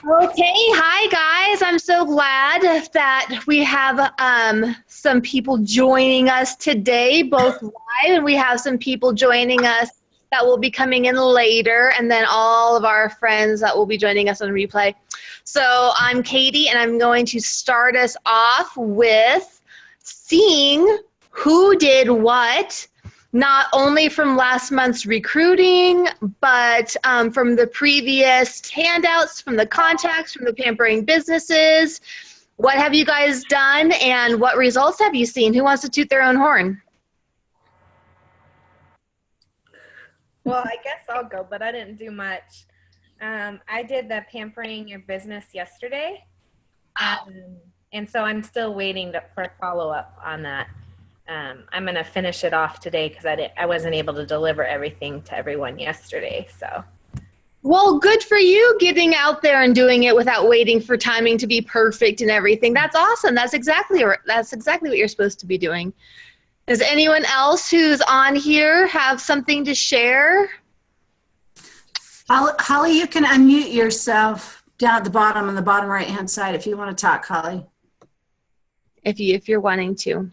Okay, hi guys. I'm so glad that we have some people joining us today, both live, and we have some people joining us that will be coming in later, and then all of our friends that will be joining us on replay. So I'm Katie, and I'm going to start us off with seeing who did what, not only from last month's recruiting, but from the previous handouts, from the contacts, from the pampering businesses. What have you guys done, and what results have you seen? Who wants to toot their own horn? Well, I guess I'll go, but I didn't do much. I did the pampering your business yesterday, and so I'm still waiting for follow-up on that. I'm going to finish it off today because I wasn't able to deliver everything to everyone yesterday. So, well, good for you getting out there and doing it without waiting for timing to be perfect and everything. That's awesome. That's exactly what you're supposed to be doing. Does anyone else who's on here have something to share? Holly, you can unmute yourself down at the bottom, on the bottom right-hand side, if you want to talk, Holly. If you're wanting to.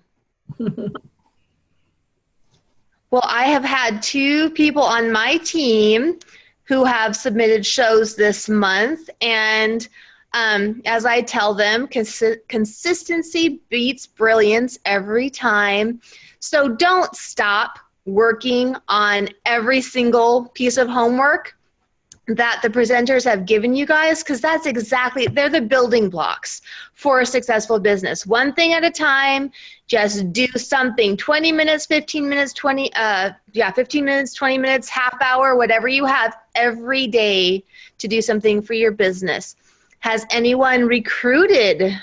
Well, I have had 2 people on my team who have submitted shows this month, and as I tell them, consistency beats brilliance every time. So don't stop working on every single piece of homework that the presenters have given you guys, because they're the building blocks for a successful business. One thing at a time, just do something. 20 minutes, 15 minutes, 15 minutes, 20 minutes, half hour, whatever you have every day to do something for your business. Has anyone recruited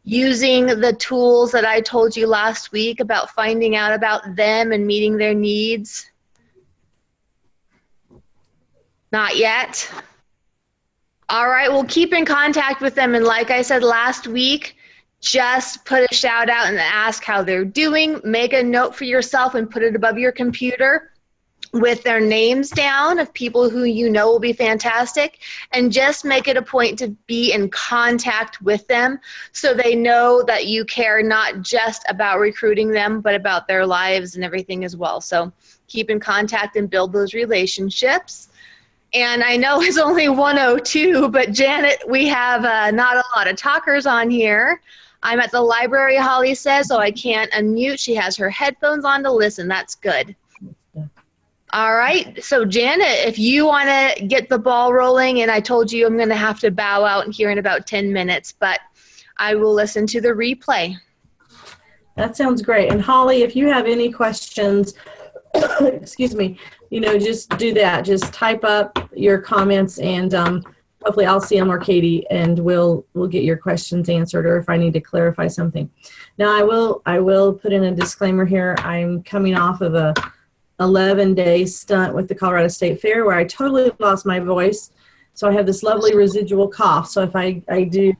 using the tools that I told you last week about finding out about them and meeting their needs? Not yet. All right, we'll keep in contact with them. And like I said last week, just put a shout out and ask how they're doing. Make a note for yourself and put it above your computer with their names down of people who you know will be fantastic. And just make it a point to be in contact with them so they know that you care not just about recruiting them, but about their lives and everything as well. So keep in contact and build those relationships. And I know it's only 1:02, but Janet, we have not a lot of talkers on here. I'm at the library, Holly says, so I can't unmute. She has her headphones on to listen. That's good. All right. So Janet, if you want to get the ball rolling, and I told you I'm going to have to bow out here in about 10 minutes, but I will listen to the replay. That sounds great. And Holly, if you have any questions, excuse me, just do that. Just type up your comments, and hopefully I'll see them, or Katie, and we'll get your questions answered, or if I need to clarify something. Now I will put in a disclaimer here. I'm coming off of a 11-day stunt with the Colorado State Fair where I totally lost my voice. So I have this lovely residual cough. So if I do,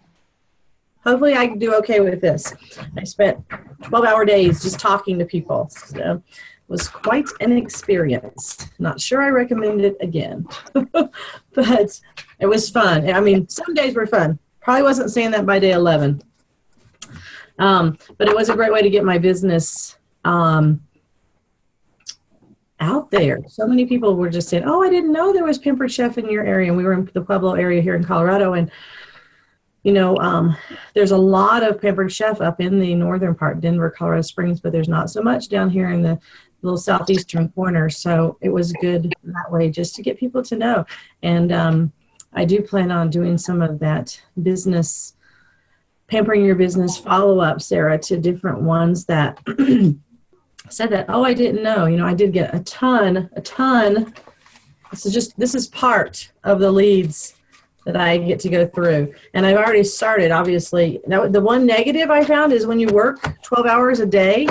hopefully I can do okay with this. I spent 12-hour days just talking to people. So was quite an experience. Not sure I recommend it again, but it was fun. I mean, some days were fun. Probably wasn't saying that by day 11. But it was a great way to get my business out there. So many people were just saying, oh, I didn't know there was Pampered Chef in your area. And we were in the Pueblo area here in Colorado. And, there's a lot of Pampered Chef up in the northern part, Denver, Colorado Springs, but there's not so much down here in the little southeastern corner. So it was good that way just to get people to know. And I do plan on doing some of that business, pampering your business follow-up, Sarah, to different ones that said that, oh, I didn't know. I did get a ton. This is part of the leads that I get to go through. And I've already started, obviously. Now, the one negative I found is when you work 12 hours a day,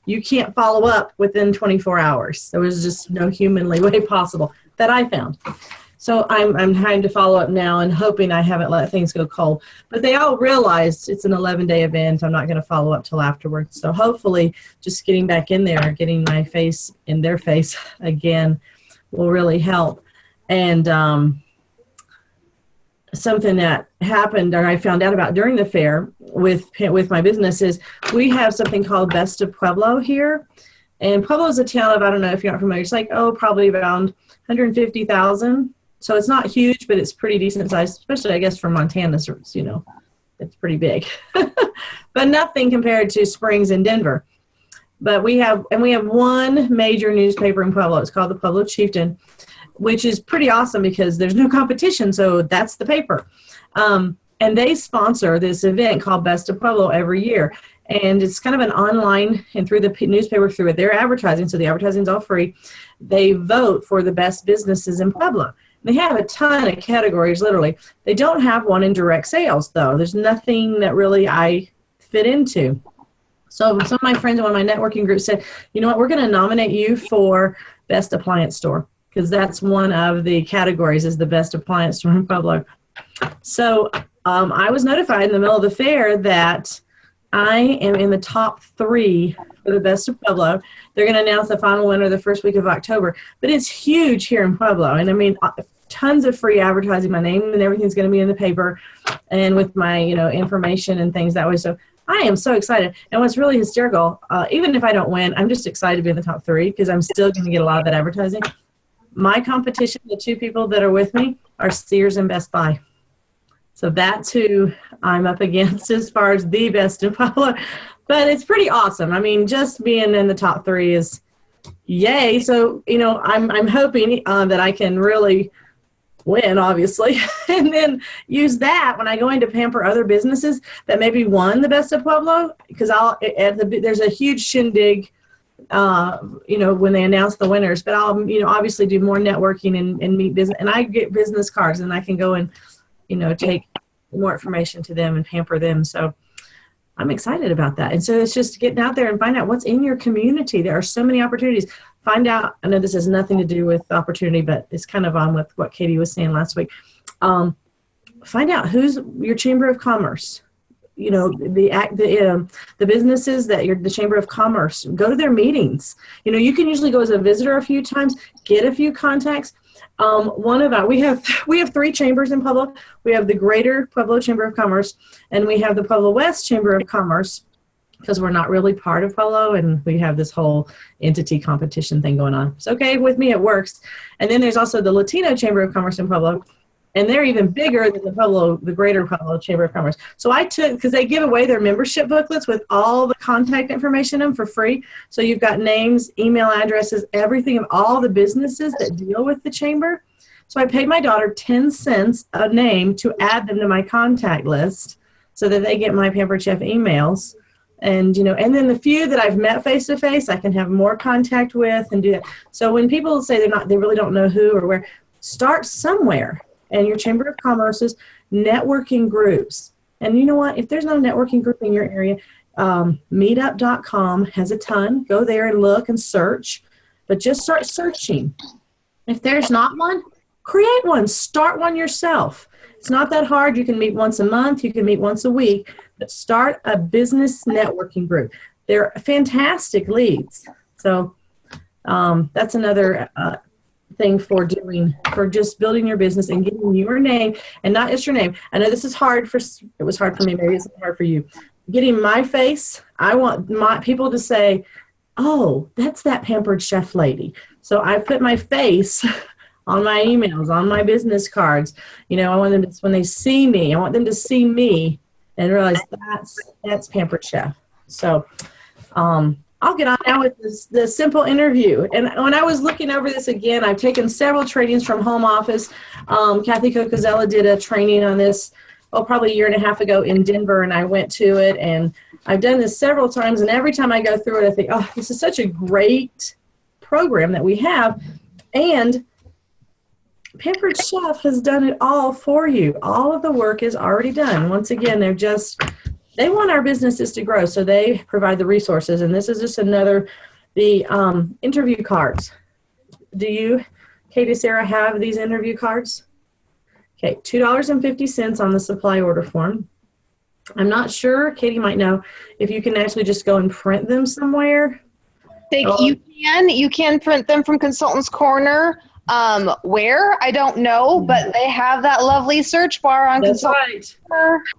you can't follow up within 24 hours. There was just no humanly way possible that I found. So I'm trying to follow up now and hoping I haven't let things go cold. But they all realized it's an 11-day event. I'm not going to follow up till afterwards. So hopefully just getting back in there, getting my face in their face again will really help. And something that happened or I found out about during the fair with my business is we have something called Best of Pueblo here. And Pueblo is a town of, I don't know if you're not familiar, it's like, probably around 150,000. So it's not huge, but it's pretty decent size, especially, I guess, for Montana. So it's, it's pretty big. But nothing compared to Springs and Denver. But we have one major newspaper in Pueblo. It's called the Pueblo Chieftain, which is pretty awesome because there's no competition. So that's the paper. And they sponsor this event called Best of Pueblo every year. And it's kind of an online and through the newspaper, through their advertising. So the advertising is all free. They vote for the best businesses in Pueblo. They have a ton of categories, literally. They don't have one in direct sales, though. There's nothing that really I fit into. So some of my friends in one of my networking groups said, you know what, we're going to nominate you for Best Appliance Store, because that's one of the categories is the Best Appliance Store in Pueblo. So I was notified in the middle of the fair that I am in the top 3 for the Best of Pueblo. They're going to announce the final winner the first week of October. But it's huge here in Pueblo. And I mean, tons of free advertising. My name and everything's going to be in the paper and with my, information and things that way. So I am so excited. And what's really hysterical, even if I don't win, I'm just excited to be in the top 3 because I'm still going to get a lot of that advertising. My competition, the 2 people that are with me, are Sears and Best Buy. So that's who I'm up against as far as the Best in Pueblo. But it's pretty awesome. I mean, just being in the top 3 is yay. So, I'm hoping that I can really win, obviously, and then use that when I go in to pamper other businesses that maybe won the Best of Pueblo, because there's a huge shindig, when they announce the winners. But I'll, obviously do more networking and meet business, and I get business cards, and I can go and take more information to them and pamper them. So I'm excited about that. And so it's just getting out there and find out what's in your community. There are so many opportunities. Find out, I know this has nothing to do with opportunity, but it's kind of on with what Katie was saying last week. Find out who's your Chamber of Commerce. The businesses that you're the Chamber of Commerce. Go to their meetings. You can usually go as a visitor a few times, get a few contacts. We have 3 chambers in Pueblo. We have the Greater Pueblo Chamber of Commerce, and we have the Pueblo West Chamber of Commerce, because we're not really part of Pueblo, and we have this whole entity competition thing going on. It's okay with me, it works. And then there's also the Latino Chamber of Commerce in Pueblo, and they're even bigger than the Greater Pueblo Chamber of Commerce. So I took, because they give away their membership booklets with all the contact information in them for free. So you've got names, email addresses, everything of all the businesses that deal with the chamber. So I paid my daughter 10 cents a name to add them to my contact list so that they get my Pampered Chef emails. And, and then the few that I've met face to face, I can have more contact with and do that. So when people say they really don't know who or where, start somewhere. And your Chamber of Commerce's networking groups. And you know what? If there's no networking group in your area, meetup.com has a ton. Go there and look and search. But just start searching. If there's not one, create one. Start one yourself. It's not that hard. You can meet once a month. You can meet once a week. But start a business networking group. They're fantastic leads. So that's another thing for just building your business and getting your name, and not just your name. I know this is hard it was hard for me, maybe it's hard for you. Getting my face, I want my people to say, oh, that's that Pampered Chef lady. So I put my face on my emails, on my business cards. I want them to, when they see me, I want them to see me and realize that's Pampered Chef. So I'll get on now with the simple interview. And when I was looking over this again, I've taken several trainings from home office. Kathy Cocozella did a training on this, probably a year and a half ago in Denver, and I went to it. And I've done this several times, and every time I go through it, I think, oh, this is such a great program that we have. And Pampered Chef has done it all for you. All of the work is already done. Once again, they want our businesses to grow, so they provide the resources. And this is just the interview cards. Do you, Katie, Sarah, have these interview cards? Okay, $2.50 on the supply order form. I'm not sure, Katie might know, if you can actually just go and print them somewhere. You can print them from Consultant's Corner. Where? I don't know, but they have that lovely search bar on That's consult. right.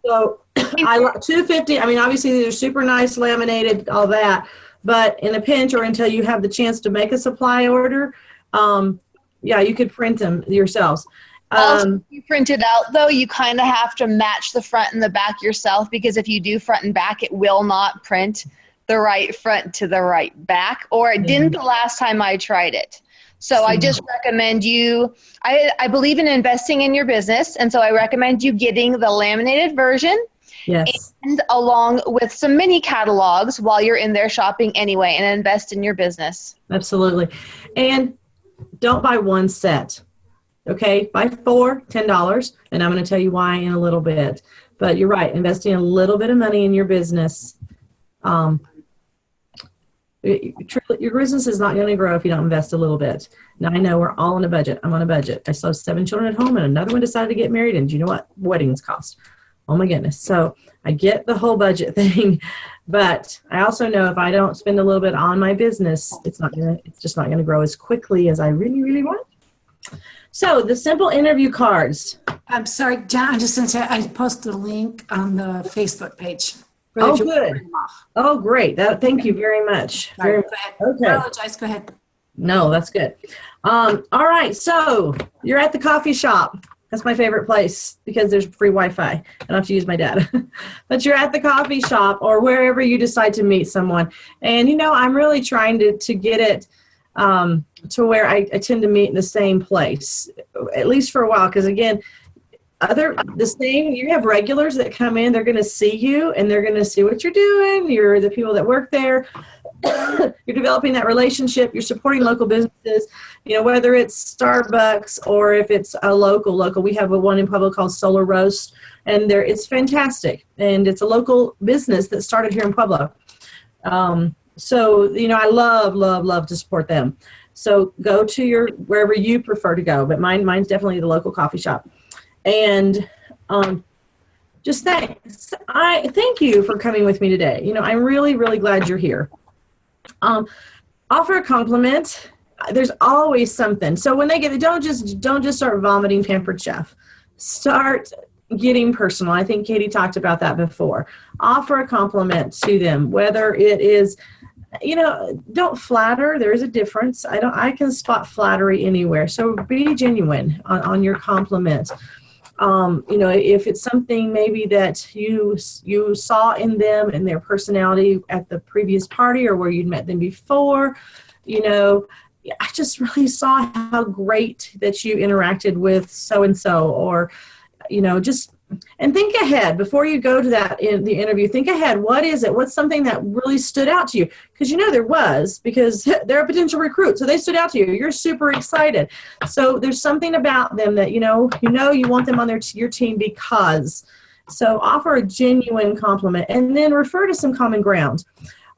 So I 250. I mean, obviously these are super nice, laminated, all that. But in a pinch, or until you have the chance to make a supply order, yeah, you could print them yourselves. Also, if you print it out, though, you kind of have to match the front and the back yourself, because if you do front and back, it will not print the right front to the right back, or it didn't the last time I tried it. So I just recommend you, I believe in investing in your business, and so I recommend you getting the laminated version. Yes. And along with some mini catalogs while you're in there shopping anyway, and invest in your business. Absolutely. And don't buy one set. Okay, buy 4, $10, and I'm going to tell you why in a little bit. But you're right, investing a little bit of money in your business. Your business is not going to grow if you don't invest a little bit. Now, I know we're all on a budget. I'm on a budget. I still have 7 children at home, and another one decided to get married, and do you know what weddings cost? Oh my goodness. So I get the whole budget thing, but I also know if I don't spend a little bit on my business, it's just not going to grow as quickly as I really, really want. So the simple interview cards. I'm sorry, John, I'm just going to say I posted a link on the Facebook page. Oh, good. Oh, great. Thank you very much. Sorry, go ahead. Okay. Apologize. Go ahead. No, that's good. All right. So you're at the coffee shop. That's my favorite place because there's free Wi-Fi. I don't have to use my data. But you're at the coffee shop or wherever you decide to meet someone. And, I'm really trying to get it to where I tend to meet in the same place, at least for a while. Because, again, you have regulars that come in, they're going to see you and they're going to see what you're doing. You're the people that work there. You're developing that relationship. You're supporting local businesses, whether it's Starbucks or if it's a local. We have one in Pueblo called Solar Roast, and it's fantastic. And it's a local business that started here in Pueblo. So, I love to support them. So go to wherever you prefer to go, but mine's definitely the local coffee shop. And just thanks. I thank you for coming with me today. I'm really, really glad you're here. Offer a compliment. There's always something. So when they don't just start vomiting Pampered Chef. Start getting personal. I think Katie talked about that before. Offer a compliment to them, whether it is, don't flatter. There is a difference. I can spot flattery anywhere. So be genuine on your compliment. If it's something maybe that you saw in them and their personality at the previous party or where you'd met them before, I just really saw how great that you interacted with so-and-so, or, and think ahead before you go to the interview. Think ahead. What is it? What's something that really stood out to you? Because there was, because they're a potential recruit. So they stood out to you. You're super excited. So there's something about them that, you want them on your team because. So offer a genuine compliment and then refer to some common ground.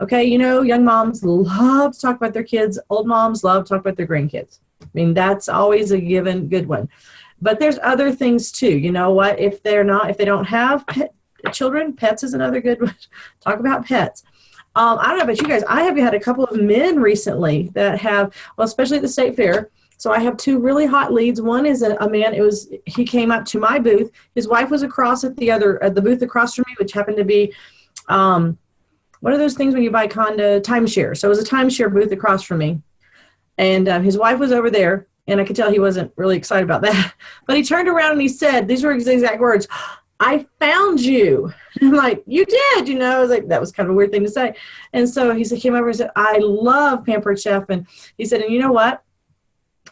Okay. Young moms love to talk about their kids. Old moms love to talk about their grandkids. I mean, that's always a given good one. But there's other things too. You know what? If they don't have children, pets is another good one. Talk about pets. I don't know about you guys. I have had a couple of men recently that have, especially at the state fair. So I have 2 really hot leads. One is a man. He came up to my booth. His wife was across at the booth across from me, which happened to be, what are those things when you buy condo timeshare? So it was a timeshare booth across from me, and his wife was over there. And I could tell he wasn't really excited about that. But he turned around and he said, these were his exact words, "I found you." I'm like, "You did?" I was like, that was kind of a weird thing to say. And so he came over and said, "I love Pampered Chef." And he said, "And you know what?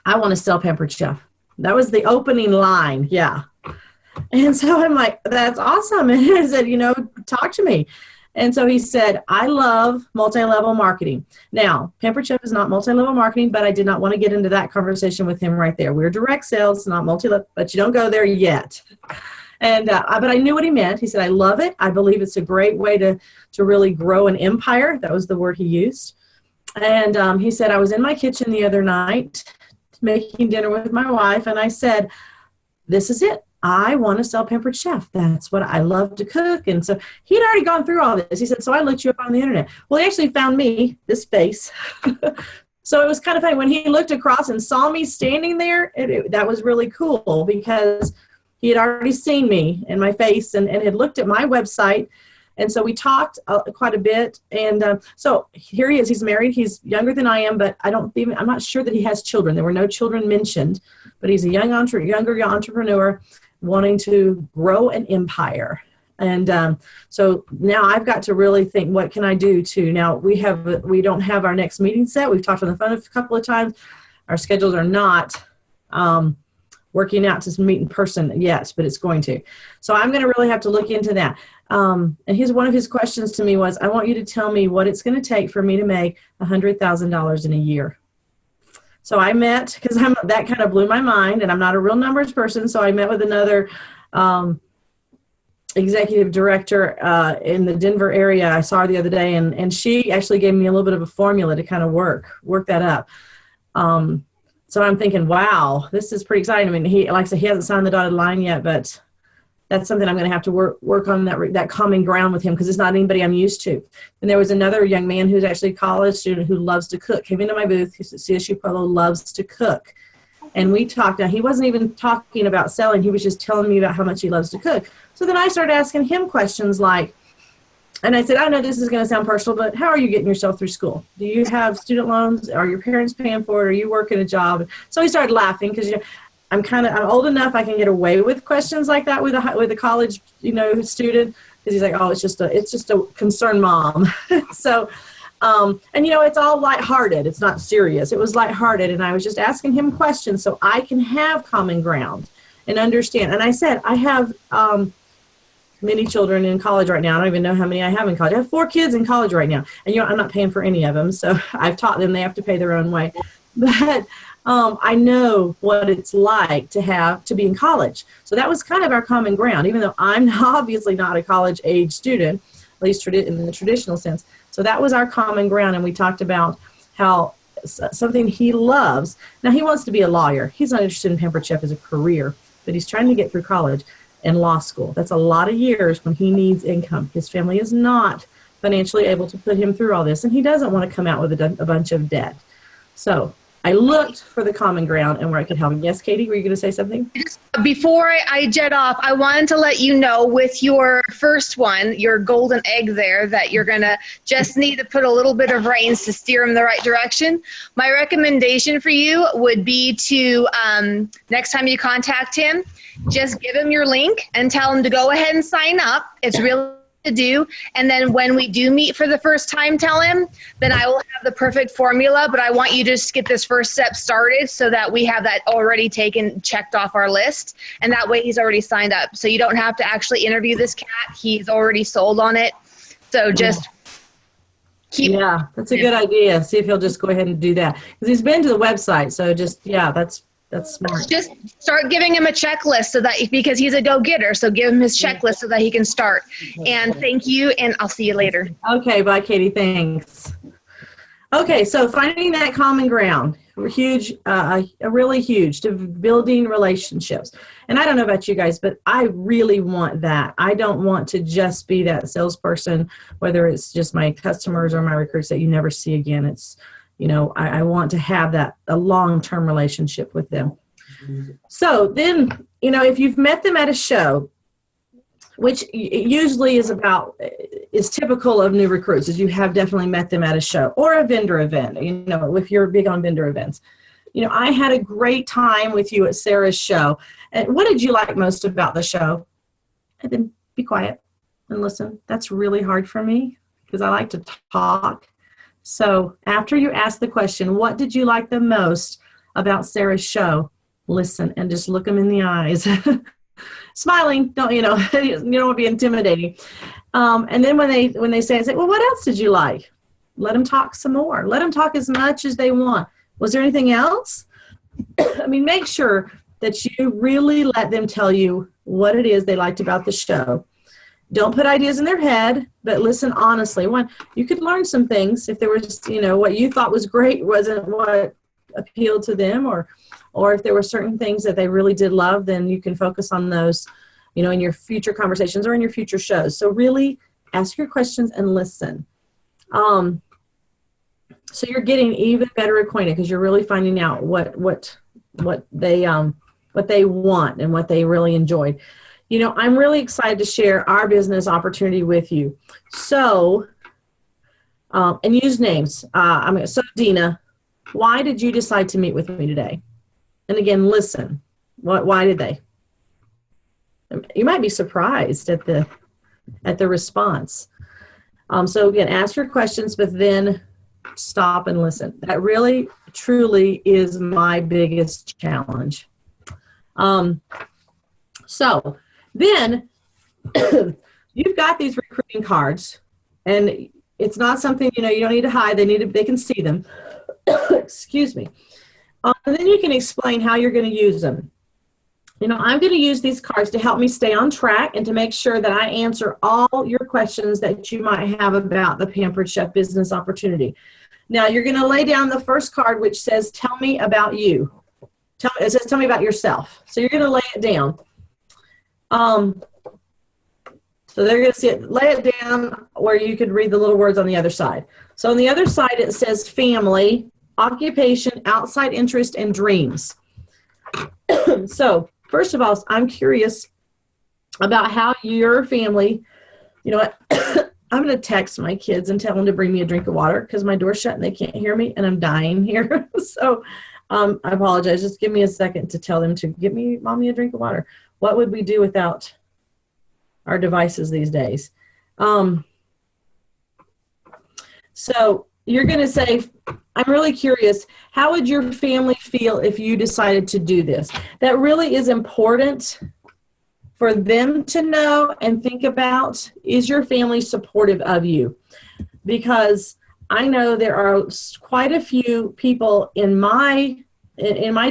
I want to sell Pampered Chef." That was the opening line. Yeah. And so I'm like, that's awesome. And I said, talk to me. And so he said, "I love multi-level marketing." Now, Pampered Chef is not multi-level marketing, but I did not want to get into that conversation with him right there. We're direct sales, not multi-level, but you don't go there yet. And but I knew what he meant. He said, "I love it. I believe it's a great way to really grow an empire." That was the word he used. And he said, "I was in my kitchen the other night making dinner with my wife, and I said, this is it. I want to sell Pampered Chef. That's what I love to cook." And so he'd already gone through all this. He said, "So I looked you up on the internet." Well, he actually found me, this face. So it was kind of funny when he looked across and saw me standing there. That was really cool because he had already seen me and my face and had looked at my website. And so we talked quite a bit. And so here he is. He's married. He's younger than I am, but I'm not sure that he has children. There were no children mentioned, but he's a younger entrepreneur wanting to grow an empire. And so now I've got to really think, what can I do to, now we don't have our next meeting set. We've talked on the phone a couple of times. Our schedules are not working out to meet in person yet, but it's going to. So I'm going to really have to look into that. And one of his questions to me was, I want you to tell me what it's going to take for me to make $100,000 in a year. So I met, because that kind of blew my mind, and I'm not a real numbers person, so I met with another executive director in the Denver area. I saw her the other day, and she actually gave me a little bit of a formula to kind of work that up. So I'm thinking, wow, this is pretty exciting. I mean, like I said, he hasn't signed the dotted line yet, but that's something I'm going to have to work on, that common ground with him, because it's not anybody I'm used to. And there was another young man who's actually a college student who loves to cook, came into my booth. He said, CSU Pueblo loves to cook. And we talked. Now, he wasn't even talking about selling. He was just telling me about how much he loves to cook. So then I started asking him questions like, and I said, I know this is going to sound personal, but how are you getting yourself through school? Do you have student loans? Are your parents paying for it? Are you working a job? So he started laughing because, I'm old enough I can get away with questions like that with a college, student, because he's like, oh, it's just a concerned mom. So, and it's all lighthearted. It's not serious. It was lighthearted, and I was just asking him questions so I can have common ground and understand. And I said, I have many children in college right now. I don't even know how many I have in college. I have 4 kids in college right now, and I'm not paying for any of them, so I've taught them they have to pay their own way. But I know what it's like to be in college. So that was kind of our common ground, even though I'm obviously not a college age student, at least in the traditional sense. So that was our common ground, and we talked about how something he loves. Now, he wants to be a lawyer. He's not interested in Pampered Chef as a career, but he's trying to get through college and law school. That's a lot of years when he needs income. His family is not financially able to put him through all this, and he doesn't want to come out with a bunch of debt. So I looked for the common ground and where I could help him. Yes, Katie, were you going to say something? Before I jet off, I wanted to let you know with your first one, your golden egg there, that you're going to just need to put a little bit of reins to steer him the right direction. My recommendation for you would be to, next time you contact him, just give him your link and tell him to go ahead and sign up. It's really to do, and then when we do meet for the first time, tell him, then I will have the perfect formula, but I want you to just get this first step started so that we have that already checked off our list, and that way he's already signed up. So you don't have to actually interview this cat. He's already sold on it. So just keep. Yeah, that's a good idea. See if he'll just go ahead and do that, because he's been to the website. So just, that's smart. Just start giving him a checklist because he's a go-getter. So give him his checklist so that he can start. And thank you, and I'll see you later. Okay, bye, Katie. Thanks. Okay, so finding that common ground, really huge to building relationships. And I don't know about you guys, but I really want that. I don't want to just be that salesperson, whether it's just my customers or my recruits that you never see again. It's I want to have a long-term relationship with them. So then, if you've met them at a show, which usually is typical of new recruits, is you have definitely met them at a show or a vendor event, if you're big on vendor events. I had a great time with you at Sarah's show. And what did you like most about the show? And then be quiet and listen. That's really hard for me because I like to talk. So after you ask the question, what did you like the most about Sarah's show? Listen and just look them in the eyes. Smiling, you don't want to be intimidating. And then when they say, well, what else did you like? Let them talk some more. Let them talk as much as they want. Was there anything else? Make sure that you really let them tell you what it is they liked about the show. Don't put ideas in their head, but listen honestly. One, you could learn some things if there was, what you thought was great wasn't what appealed to them, or if there were certain things that they really did love, then you can focus on those, in your future conversations or in your future shows. So really ask your questions and listen. So you're getting even better acquainted because you're really finding out what they want and what they really enjoyed. You know, I'm really excited to share our business opportunity with you. So, and use names. So Dina, why did you decide to meet with me today? And again, listen. Why did they? You might be surprised at the response. So again, ask your questions, but then stop and listen. That really, truly is my biggest challenge. So then you've got these recruiting cards, and it's not something, you don't need to hide. They can see them. Excuse me. And then you can explain how you're going to use them. I'm going to use these cards to help me stay on track and to make sure that I answer all your questions that you might have about the Pampered Chef business opportunity. Now, you're going to lay down the first card, which says, tell me about you. It says, tell me about yourself. So you're going to lay it down. So they're going to see it, lay it down where you could read the little words on the other side. So on the other side, it says family, occupation, outside interest, and dreams. So first of all, I'm curious about how your family, you know what, I'm going to text my kids and tell them to bring me a drink of water because my door's shut and they can't hear me and I'm dying here. So I apologize. Just give me a second to tell them to get me, mommy, a drink of water. What would we do without our devices these days? So you're going to say, I'm really curious, how would your family feel if you decided to do this? That really is important for them to know and think about. Is your family supportive of you? Because I know there are quite a few people in my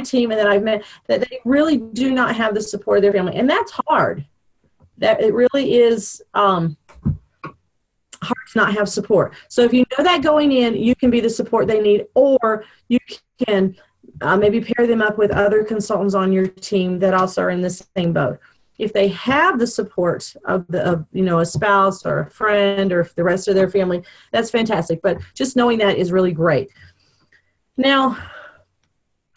team and that I've met that they really do not have the support of their family. And that's hard. That it really is hard to not have support. So if you know that going in, you can be the support they need, or you can maybe pair them up with other consultants on your team that also are in the same boat. If they have the support of a spouse or a friend or the rest of their family, that's fantastic. But just knowing that is really great. Now,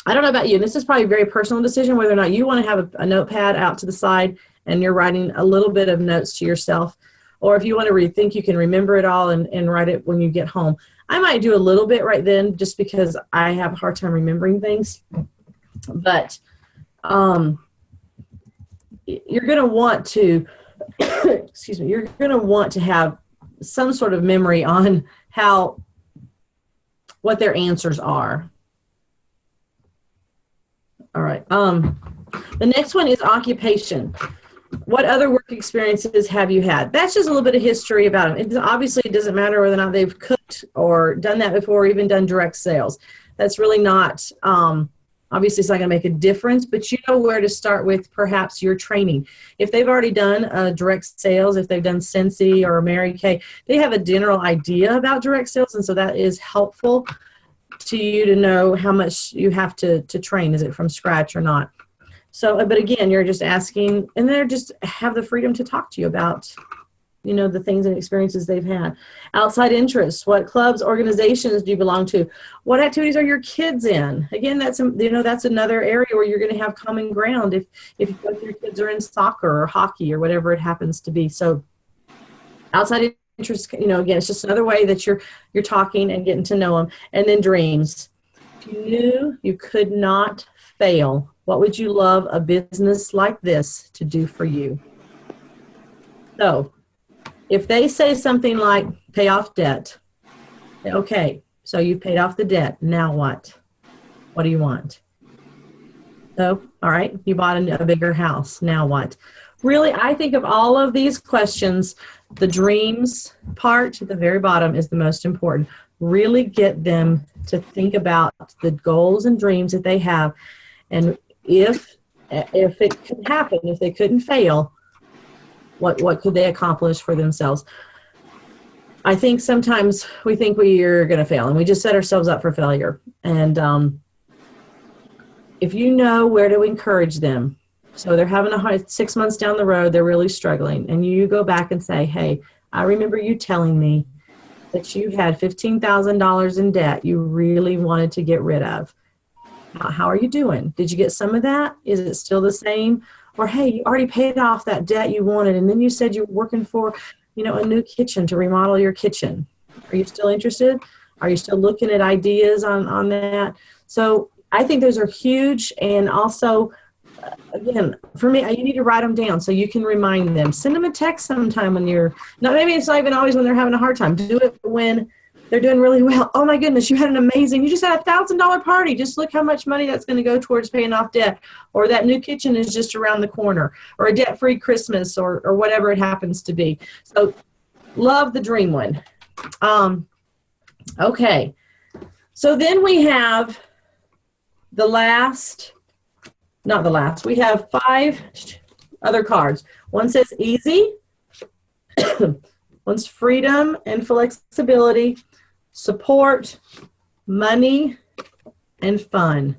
I don't know about you. This is probably a very personal decision whether or not you want to have a notepad out to the side and you're writing a little bit of notes to yourself, or if you want to think you can remember it all and write it when you get home. I might do a little bit right then just because I have a hard time remembering things. But you're going to want to, you're going to want to have some sort of memory on what their answers are. All right. The next one is occupation. What other work experiences have you had? That's just a little bit of history about them. Obviously, it doesn't matter whether or not they've cooked or done that before or even done direct sales. That's really not, obviously, it's not going to make a difference, but you know where to start with perhaps your training. If they've already done direct sales, if they've done Scentsy or Mary Kay, they have a general idea about direct sales, and so that is helpful to you to know how much you have to train. Is it from scratch or not? So, but again, you're just asking, and they just have the freedom to talk to you about, the things and experiences they've had. Outside interests, what clubs, organizations do you belong to? What activities are your kids in? Again, that's another area where you're going to have common ground if both your kids are in soccer or hockey or whatever it happens to be. So, outside interests, again, it's just another way that you're talking and getting to know them. And then dreams. If you knew you could not fail, what would you love a business like this to do for you? So if they say something like pay off debt, okay, so you've paid off the debt. Now what? What do you want? So, all right, you bought a bigger house. Now what? Really, I think of all of these questions, the dreams part at the very bottom is the most important. Really get them to think about the goals and dreams that they have. And if it could happen, if they couldn't fail, what could they accomplish for themselves? I think sometimes we think we are going to fail, and we just set ourselves up for failure. And if you know where to encourage them, so they're having a hard 6 months down the road, they're really struggling, and you go back and say, hey, I remember you telling me that you had $15,000 in debt you really wanted to get rid of. How are you doing? Did you get some of that? Is it still the same? Or, hey, you already paid off that debt you wanted, and then you said you were working for, a new kitchen to remodel your kitchen. Are you still interested? Are you still looking at ideas on that? So I think those are huge. And also, again, for me, you need to write them down so you can remind them. Send them a text sometime when maybe it's not even always when they're having a hard time. Do it when they're doing really well. Oh my goodness, you just had $1,000 party. Just look how much money that's going to go towards paying off debt. Or that new kitchen is just around the corner. Or a debt-free Christmas, or whatever it happens to be. So love the dream one. Okay. So then we have we have 5 other cards. One says easy. One's freedom and flexibility, support, money, and fun.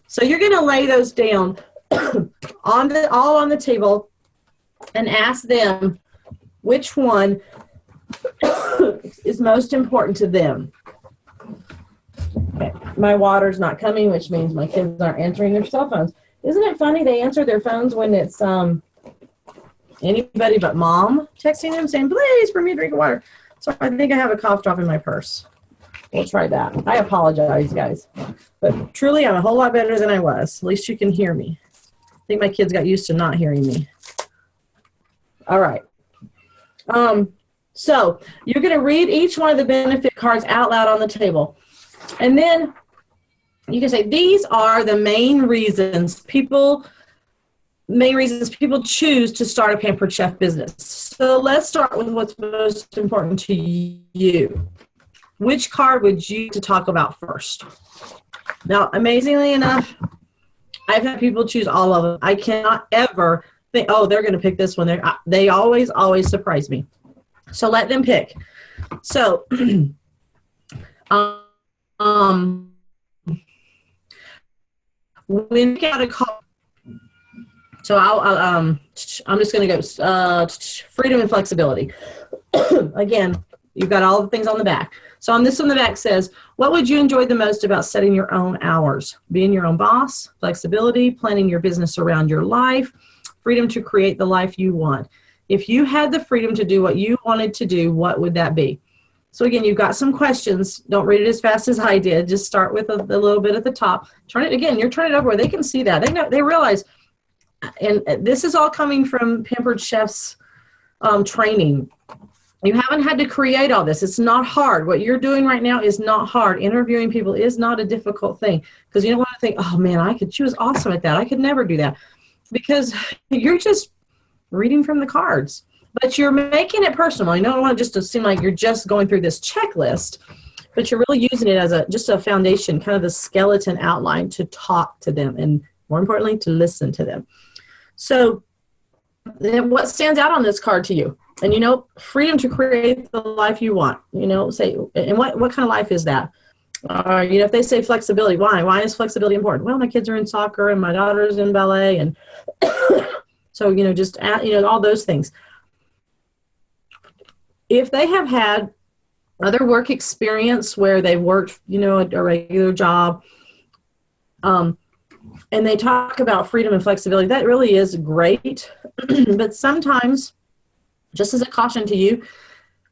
So you're going to lay those down all on the table and ask them which one is most important to them. Okay. My water's not coming, which means my kids aren't answering their cell phones. Isn't it funny they answer their phones when it's anybody but mom texting them saying, please bring me a drink of water. So I think I have a cough drop in my purse. We'll try that. I apologize, guys. But truly, I'm a whole lot better than I was. At least you can hear me. I think my kids got used to not hearing me. All right. So you're going to read each one of the benefit cards out loud on the table. And then you can say, these are the main reasons people choose to start a Pampered Chef business. So let's start with what's most important to you. Which card would you to talk about first? Now, amazingly enough, I've had people choose all of them. I cannot ever think, oh, they're going to pick this one. They always surprise me. So let them pick. So, when you got a call, so I'm just going to go freedom and flexibility. Again, you've got all the things on the back. So on this on the back says, what would you enjoy the most about setting your own hours? Being your own boss, flexibility, planning your business around your life, freedom to create the life you want. If you had the freedom to do what you wanted to do, what would that be? So again, you've got some questions. Don't read it as fast as I did. Just start with a little bit at the top. Turn it again. You're turning it over where they can see that. They realize, and this is all coming from Pampered Chef's training. You haven't had to create all this. It's not hard. What you're doing right now is not hard. Interviewing people is not a difficult thing, because you don't want to think, oh man, she was awesome at that. I could never do that, because you're just reading from the cards. But you're making it personal. You don't want it just to seem like you're just going through this checklist, but you're really using it as just a foundation, kind of the skeleton outline to talk to them, and more importantly, to listen to them. So then what stands out on this card to you? And freedom to create the life you want. Say, and what kind of life is that? If they say flexibility, why? Why is flexibility important? Well, my kids are in soccer and my daughter's in ballet, and so just all those things. If they have had other work experience where they worked, a regular job, and they talk about freedom and flexibility, that really is great. But sometimes, just as a caution to you,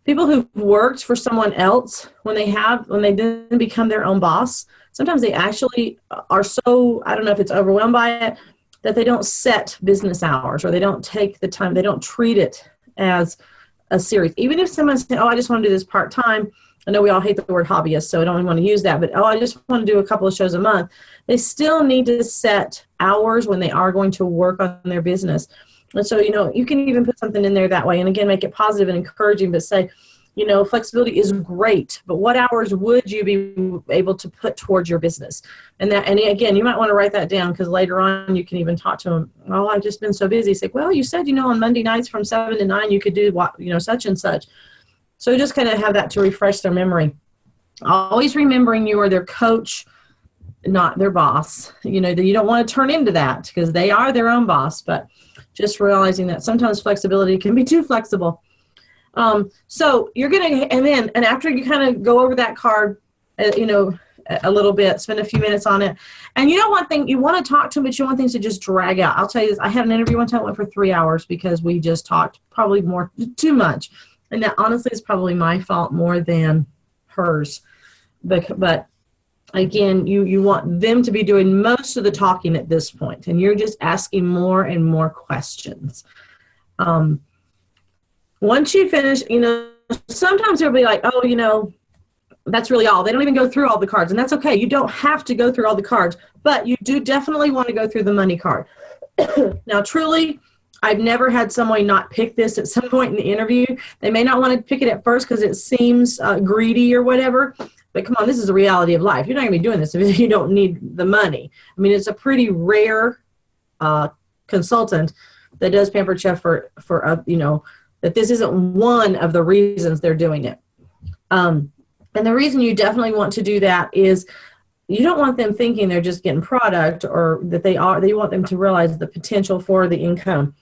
people who've worked for someone else, when they then become their own boss, sometimes they actually are so, I don't know if it's overwhelmed by it, that they don't set business hours, or they don't take the time, they don't treat it as a series. Even if someone's saying, oh, I just want to do this part-time. I know we all hate the word hobbyist, so I don't even want to use that, but I just want to do a couple of shows a month. They still need to set hours when they are going to work on their business. And so, you can even put something in there that way. And again, make it positive and encouraging, but say, flexibility is great, but what hours would you be able to put towards your business? And again, you might want to write that down, because later on you can even talk to them. Oh, I've just been so busy. Say, well, you said, on Monday nights from 7 to 9, you could do what, such and such. So just kind of have that to refresh their memory. Always remembering you are their coach, not their boss. That you don't want to turn into that, because they are their own boss, but just realizing that sometimes flexibility can be too flexible. So you're going to, and after you kind of go over that card, a little bit, spend a few minutes on it. And you know, one thing, you want to talk to them, but you want things to just drag out. I'll tell you this, I had an interview one time, went for 3 hours because we just talked probably too much. And that honestly is probably my fault more than hers. But again, you want them to be doing most of the talking at this point, and you're just asking more and more questions. Once you finish, sometimes they'll be like, oh, that's really all. They don't even go through all the cards, and that's okay. You don't have to go through all the cards, but you do definitely want to go through the money card. Now, truly, I've never had someone not pick this at some point in the interview. They may not want to pick it at first because it seems greedy or whatever, but come on, this is the reality of life. You're not going to be doing this if you don't need the money. I mean, it's a pretty rare consultant that does Pampered Chef for that this isn't one of the reasons they're doing it. And the reason you definitely want to do that is you don't want them thinking they're just getting product, or that they want them to realize the potential for the income.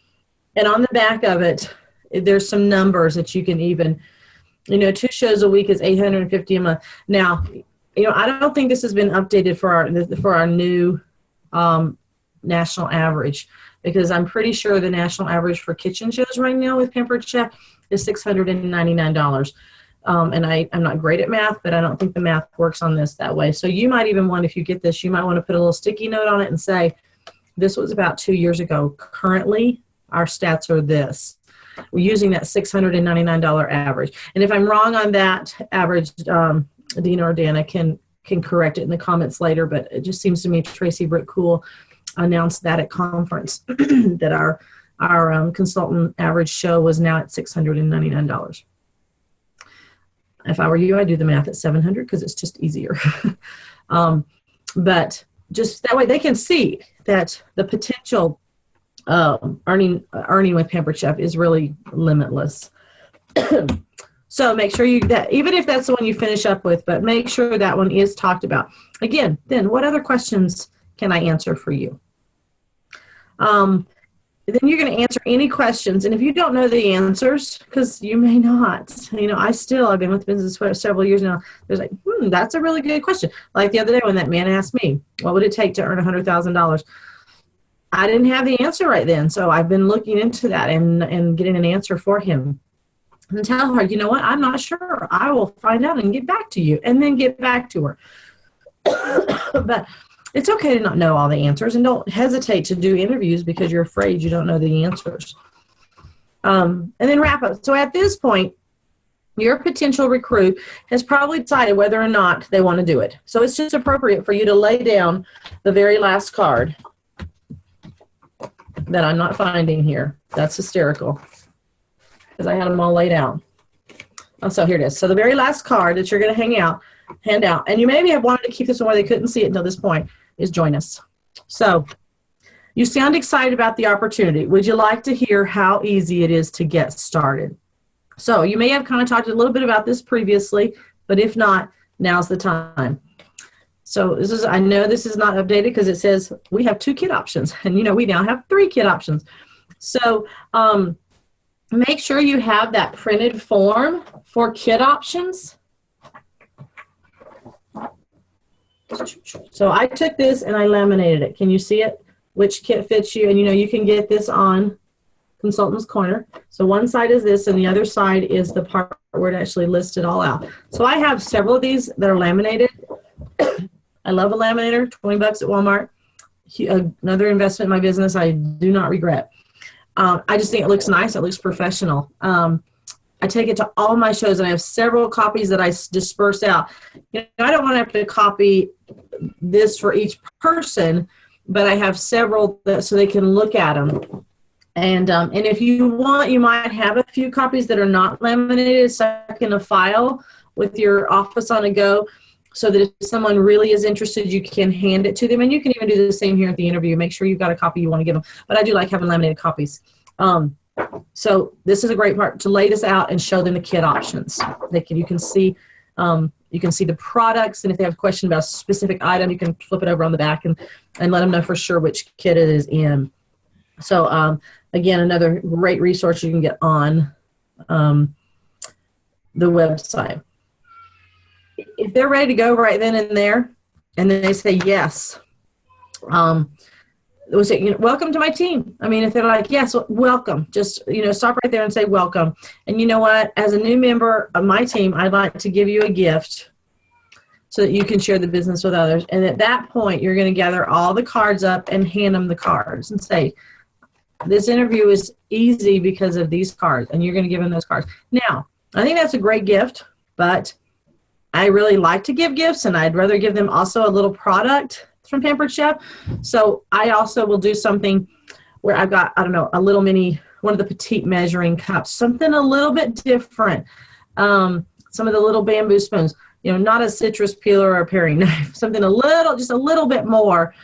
And on the back of it, there's some numbers that you can even, 2 shows a week is $850 a month. Now, I don't think this has been updated for our new national average, because I'm pretty sure the national average for kitchen shows right now with Pampered Chef is $699. And I'm not great at math, but I don't think the math works on this that way. So you might even want, if you get this, you might want to put a little sticky note on it and say, this was about 2 years ago. Currently, our stats are this. We're using that $699 average. And if I'm wrong on that average, Dina or Dana can correct it in the comments later, but it just seems to me Tracy Britt Cool announced that at conference that our consultant average show was now at $699. If I were you, I'd do the math at 700 because it's just easier. But just that way they can see that the potential earning with Pampered Chef is really limitless. So make sure that even if that's the one you finish up with, but make sure that one is talked about. Again, then what other questions can I answer for you? Then you're going to answer any questions. And if you don't know the answers, because you may not, I've been with the business for several years now. There's like, that's a really good question. Like the other day when that man asked me, what would it take to earn $100,000? I didn't have the answer right then. So I've been looking into that and getting an answer for him. And tell her, you know what, I'm not sure. I will find out and get back to you, and then get back to her. But it's okay to not know all the answers, and don't hesitate to do interviews because you're afraid you don't know the answers. And then wrap up. So at this point, your potential recruit has probably decided whether or not they want to do it. So it's just appropriate for you to lay down the very last card that I'm not finding here. That's hysterical because I had them all laid out. Oh, so here it is. So the very last card that you're going to hand out, and you maybe have wanted to keep this one where they couldn't see it until this point, is join us. So you sound excited about the opportunity. Would you like to hear how easy it is to get started? So you may have kind of talked a little bit about this previously, but if not, now's the time. So I know this is not updated because it says we have 2 kit options, and we now have 3 kit options. So make sure you have that printed form for kit options. So I took this and I laminated it. Can you see it? Which kit fits you? And you can get this on Consultant's Corner. So one side is this and the other side is the part where it actually lists it all out. So I have several of these that are laminated. I love a laminator, $20 at Walmart. Another investment in my business I do not regret. I just think it looks nice. It looks professional. I take it to all my shows, and I have several copies that I disperse out. I don't want to have to copy this for each person, but I have several so they can look at them. And if you want, you might have a few copies that are not laminated stuck in a file with your office on a go, so that if someone really is interested, you can hand it to them. And you can even do the same here at the interview. Make sure you've got a copy you want to give them. But I do like having laminated copies. So this is a great part to lay this out and show them the kit options. You can see the products, and if they have a question about a specific item, you can flip it over on the back and let them know for sure which kit it is in. So again, another great resource you can get on the website. If they're ready to go right then and there, and then they say yes, we'll say, welcome to my team. I mean, if they're like, yes, welcome, just, stop right there and say welcome. And you know what? As a new member of my team, I'd like to give you a gift so that you can share the business with others. And at that point, you're going to gather all the cards up and hand them the cards and say, this interview is easy because of these cards, and you're going to give them those cards. Now, I think that's a great gift, but I really like to give gifts, and I'd rather give them also a little product from Pampered Chef. So I also will do something where I've got, a little mini, one of the petite measuring cups, something a little bit different. Some of the little bamboo spoons, not a citrus peeler or a paring knife, something just a little bit more,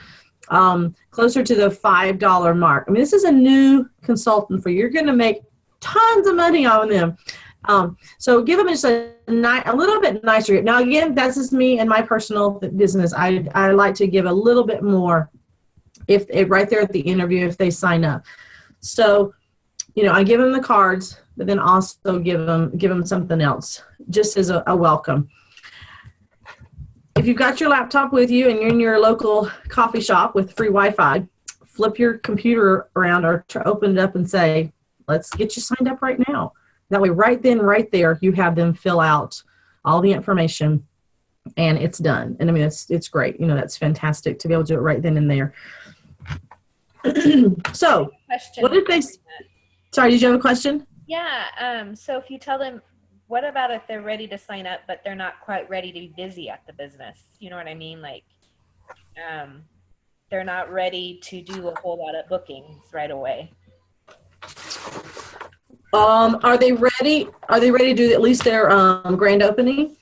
closer to the $5 mark. I mean, this is a new consultant for you. You're going to make tons of money on them. So give them just a little bit nicer. Now, again, that's just me and my personal business. I like to give a little bit more if right there at the interview, if they sign up. So, I give them the cards, but then also give them something else just as a welcome. If you've got your laptop with you and you're in your local coffee shop with free Wi-Fi, flip your computer around or open it up and say, let's get you signed up right now. That way, right then, right there, you have them fill out all the information, and it's done. And I mean, it's great. That's fantastic to be able to do it right then and there. So, what if they? Sorry, did you have a question? Yeah. So if you tell them, what about if they're ready to sign up, but they're not quite ready to be busy at the business? You know what I mean? Like, they're not ready to do a whole lot of bookings right away. Are they ready? Are they ready to do at least their grand opening?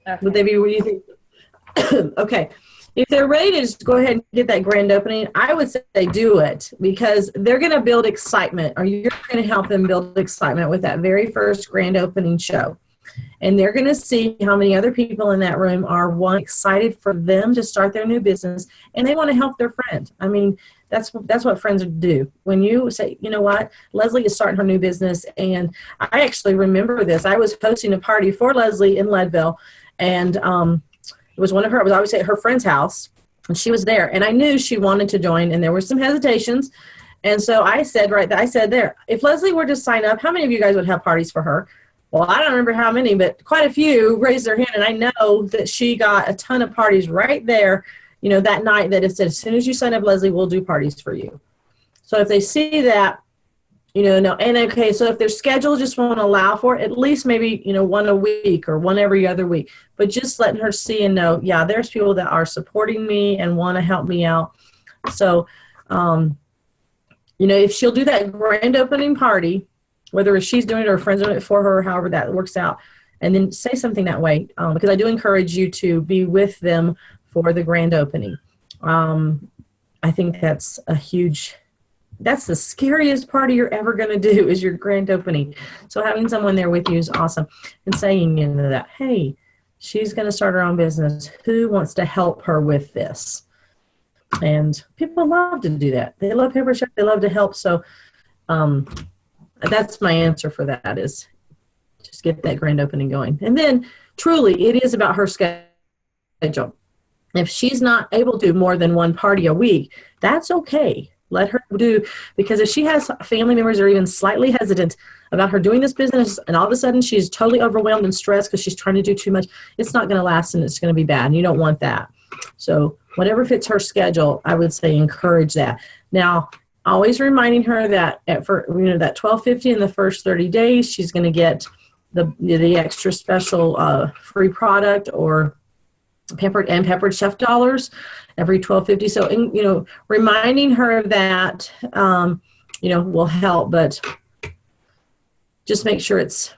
Okay. Would they be? What do you think? Okay, if they're ready to just go ahead and get that grand opening, I would say do it because they're going to build excitement, or you're going to help them build excitement with that very first grand opening show, and they're going to see how many other people in that room are excited for them to start their new business, and they want to help their friend. I mean, that's what friends do. When you say, you know what, Leslie is starting her new business, and I actually remember this. I was hosting a party for Leslie in Leadville, and it was one of her. It was obviously at her friend's house, and she was there, and I knew she wanted to join, and there were some hesitations, and so I said there, if Leslie were to sign up, how many of you guys would have parties for her? Well, I don't remember how many, but quite a few raised their hand, and I know that she got a ton of parties right there. That night that it said, as soon as you sign up, Leslie, we'll do parties for you. So if they see that, no, and okay, so if their schedule just won't allow for it, at least maybe, one a week or one every other week, but just letting her see and know, yeah, there's people that are supporting me and want to help me out. So, if she'll do that grand opening party, whether she's doing it or her friends doing it for her, however that works out, and then say something that way, because I do encourage you to be with them for the grand opening. I think that's the scariest party you're ever going to do is your grand opening. So having someone there with you is awesome. And saying that, hey, she's going to start her own business. Who wants to help her with this? And people love to do that. They love Pampered Chef. They love to help. So that's my answer for that is just get that grand opening going. And then truly it is about her schedule. If she's not able to do more than one party a week, that's okay. Let her do, because if she has family members that are even slightly hesitant about her doing this business and all of a sudden she's totally overwhelmed and stressed because she's trying to do too much, it's not going to last and it's going to be bad. And you don't want that. So whatever fits her schedule, I would say encourage that. Now, always reminding her that that $12.50 in the first 30 days, she's going to get the extra special free product or Pampered Chef dollars every $12.50. So, reminding her of that, will help, but just make sure it's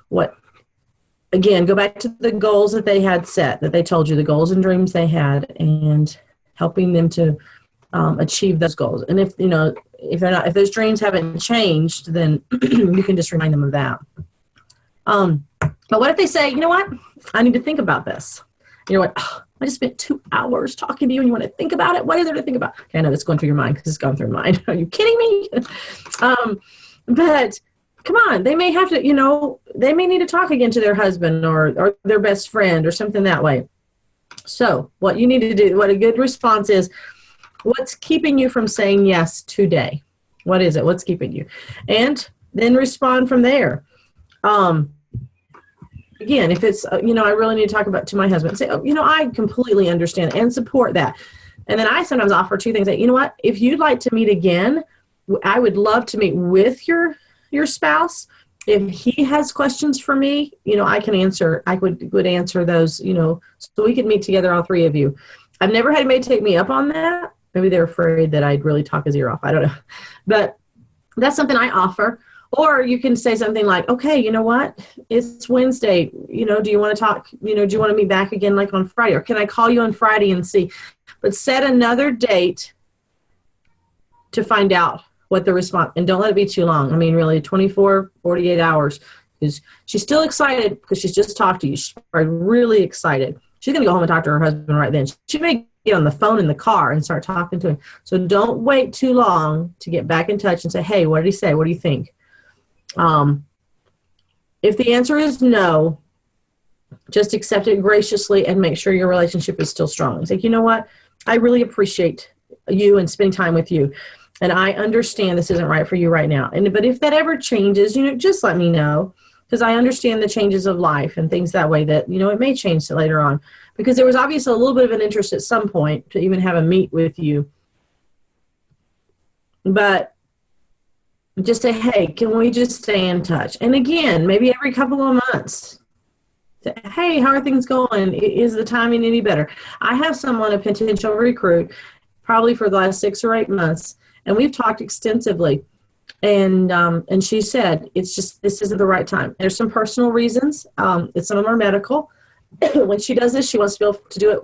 again, go back to the goals that they had set, that they told you, the goals and dreams they had, and helping them to achieve those goals. And if those dreams haven't changed, then you can just remind them of that. But what if they say, you know what, I need to think about this. You know what, I just spent 2 hours talking to you and you want to think about it? What is there to think about? Okay, I know that's going through your mind because it's gone through mine. Are you kidding me? But come on, they may have to, they may need to talk again to their husband or their best friend or something that way. So what you need to do, what a good response is, what's keeping you from saying yes today? What is it? What's keeping you? And then respond from there. Again, if it's, I really need to talk about to my husband, say, I completely understand and support that. And then I sometimes offer two things that, you know what, if you'd like to meet again, I would love to meet with your spouse. If he has questions for me, I can answer, I would answer those, so we could meet together, all three of you. I've never had anybody take me up on that. Maybe they're afraid that I'd really talk his ear off. I don't know. But that's something I offer. Or you can say something like, okay, you know what? It's Wednesday. Do you want to talk? Do you want to meet back again like on Friday? Or can I call you on Friday and see? But set another date to find out what the response, and don't let it be too long. I mean, really 24, 48 hours. Because she's still excited because she's just talked to you. She's really excited. She's going to go home and talk to her husband right then. She may get on the phone in the car and start talking to him. So don't wait too long to get back in touch and say, hey, what did he say? What do you think? If the answer is no, just accept it graciously and make sure your relationship is still strong. It's like, you know what? I really appreciate you and spending time with you. And I understand this isn't right for you right now. But if that ever changes, just let me know, because I understand the changes of life and things that way that, it may change later on, because there was obviously a little bit of an interest at some point to even have a meet with you. But just say, hey, can we just stay in touch? And again, maybe every couple of months, say, hey, how are things going? Is the timing any better? I have someone, a potential recruit, probably for the last 6 or 8 months, and we've talked extensively. And she said, it's just, this isn't the right time. There's some personal reasons. Some of them are medical. When she does this, she wants to be able to do it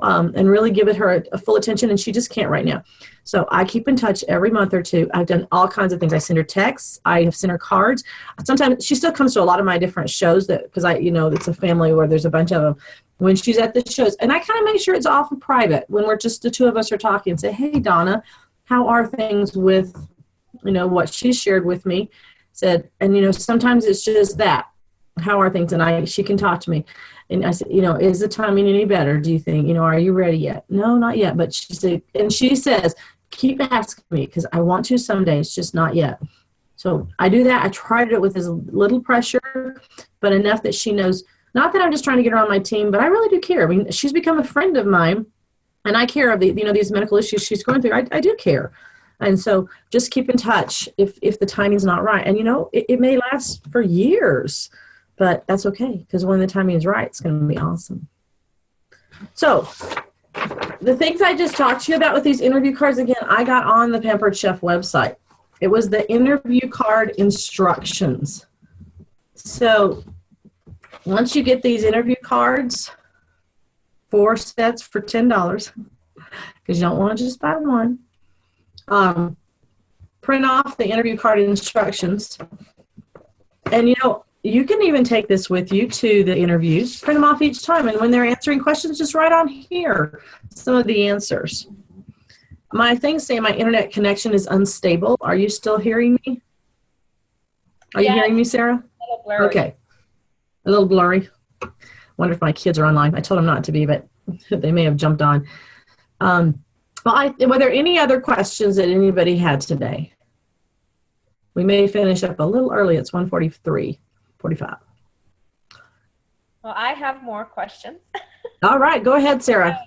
and really give it her a full attention, and she just can't right now. So I keep in touch every month or two. I've done all kinds of things. I send her texts. I have sent her cards. Sometimes she still comes to a lot of my different shows because it's a family where there's a bunch of them. When she's at the shows, and I kind of make sure it's all private when we're just the two of us are talking, and say, hey, Donna, how are things with, what she shared with me? Said, and sometimes it's just that. How are things? And she can talk to me. And I said, is the timing any better? Do you think, are you ready yet? No, not yet. But she says, keep asking me because I want to someday. It's just not yet. So I do that. I try to do it with as little pressure, but enough that she knows, not that I'm just trying to get her on my team, but I really do care. I mean, she's become a friend of mine, and I care of these medical issues she's going through. I do care. And so just keep in touch if the timing's not right. And, it may last for years. But that's okay, because when the timing is right, it's going to be awesome. So the things I just talked to you about with these interview cards, again, I got on the Pampered Chef website. It was the interview card instructions. So once you get these interview cards, 4 sets for $10, because you don't want to just buy one. Print off the interview card instructions. And, you can even take this with you to the interviews, print them off each time. And when they're answering questions, just write on here some of the answers. My things say my internet connection is unstable. Are you still hearing me? Are you hearing me, Sarah? A little blurry. Okay. A little blurry. Wonder if my kids are online. I told them not to be, but they may have jumped on. Were there any other questions that anybody had today? We may finish up a little early. It's 1:45. Well, I have more questions. All right, go ahead, Sarah.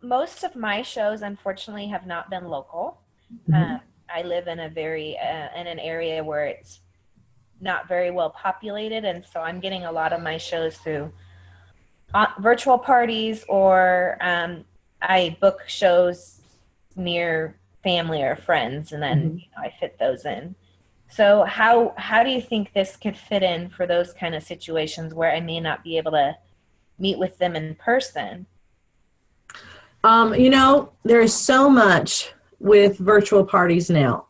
Most of my shows, unfortunately, have not been local. Mm-hmm. I live in in an area where it's not very well populated, and so I'm getting a lot of my shows through virtual parties, or I book shows near family or friends, and then I fit those in. So how do you think this could fit in for those kind of situations where I may not be able to meet with them in person? There's so much with virtual parties now.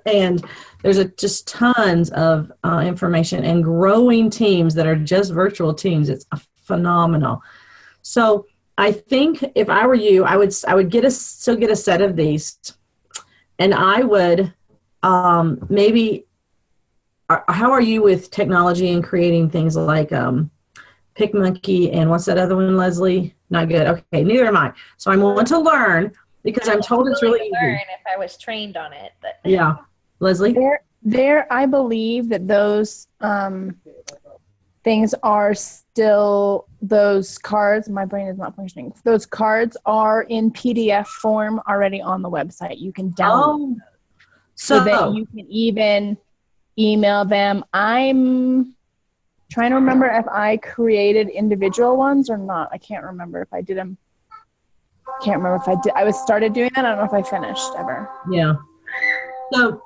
And there's just tons of information and growing teams that are just virtual teams. It's phenomenal. So I think if I were you, I would still get a set of these, and I would maybe, how are you with technology and creating things like PicMonkey and what's that other one, Leslie? Not good. Okay, neither am I. So I want to learn because I'm told it's really easy. learn if I was trained on it. But. Yeah. Leslie? I believe that those things are still, those cards, my brain is not functioning. Those cards are in PDF form already on the website. You can download those. So that you can even email them. I'm trying to remember if I created individual ones or not. I can't remember if I did them. Can't remember if I did. I started doing that. I don't know if I finished ever. Yeah. So